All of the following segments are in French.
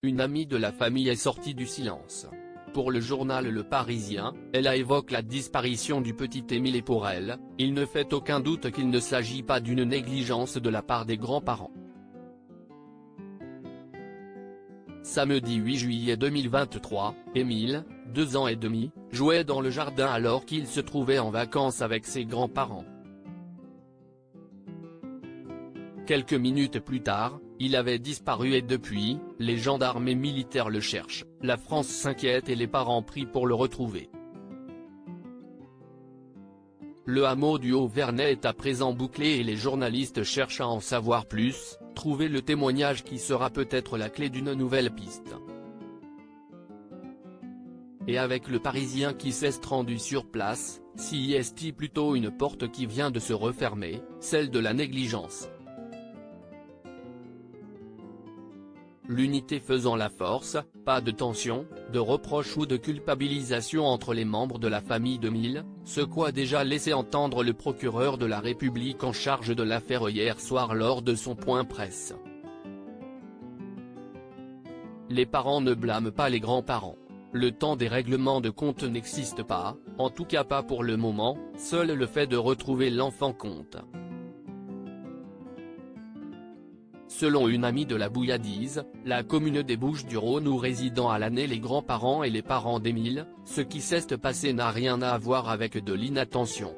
une amie de la famille est sortie du silence. Pour le journal Le Parisien, elle évoque la disparition du petit Émile et pour elle, il ne fait aucun doute qu'il ne s'agit pas d'une négligence de la part des grands-parents. Samedi 8 juillet 2023, Émile, 2 ans et demi, jouait dans le jardin alors qu'il se trouvait en vacances avec ses grands-parents. Quelques minutes plus tard, il avait disparu et depuis, les gendarmes et militaires le cherchent, la France s'inquiète et les parents prient pour le retrouver. Le hameau du Haut-Vernay est à présent bouclé et les journalistes cherchent à en savoir plus, trouver le témoignage qui sera peut-être la clé d'une nouvelle piste. Et avec le Parisien qui s'est rendu sur place, s'y est plutôt une porte qui vient de se refermer, celle de la négligence. L'unité faisant la force, pas de tension, de reproche ou de culpabilisation entre les membres de la famille d'Émile, ce qu'a déjà laissé entendre le procureur de la République en charge de l'affaire hier soir lors de son point presse. Les parents ne blâment pas les grands-parents. Le temps des règlements de compte n'existe pas, en tout cas pas pour le moment, seul le fait de retrouver l'enfant compte. Selon une amie de la Bouilladise, la commune des Bouches-du-Rhône où résident à l'année les grands-parents et les parents d'Émile, ce qui s'est passé n'a rien à voir avec de l'inattention.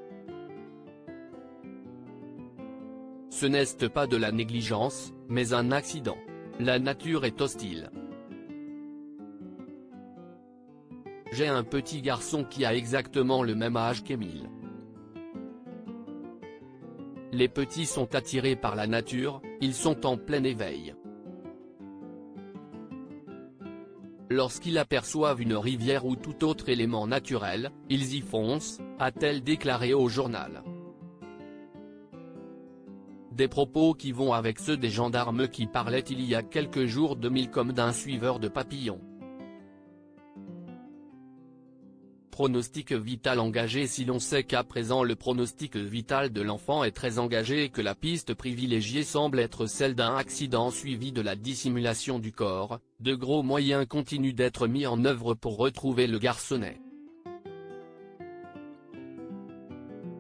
Ce n'est pas de la négligence, mais un accident. La nature est hostile. J'ai un petit garçon qui a exactement le même âge qu'Émile. Les petits sont attirés par la nature, ils sont en plein éveil. Lorsqu'ils aperçoivent une rivière ou tout autre élément naturel, ils y foncent, a-t-elle déclaré au journal. Des propos qui vont avec ceux des gendarmes qui parlaient il y a quelques jours d'Émile comme d'un suiveur de papillons. Pronostic vital engagé. Si l'on sait qu'à présent le pronostic vital de l'enfant est très engagé et que la piste privilégiée semble être celle d'un accident suivi de la dissimulation du corps, de gros moyens continuent d'être mis en œuvre pour retrouver le garçonnet.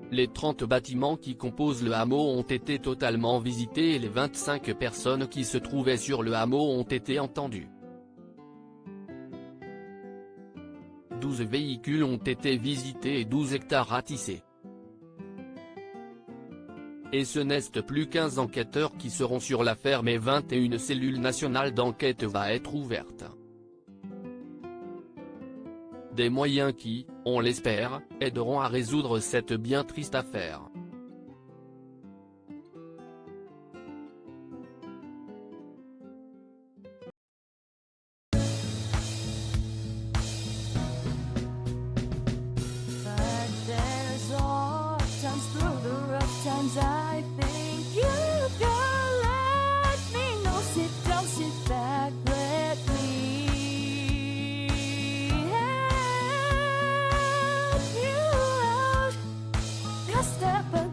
Les 30 bâtiments qui composent le hameau ont été totalement visités et les 25 personnes qui se trouvaient sur le hameau ont été entendues. 12 véhicules ont été visités et 12 hectares ratissés. Et ce n'est plus 15 enquêteurs qui seront sur l'affaire mais 21 cellules nationales d'enquête va être ouverte. Des moyens qui, on l'espère, aideront à résoudre cette bien triste affaire. Sometimes I think you can let me know. Sit down, sit back, let me help you out. Just step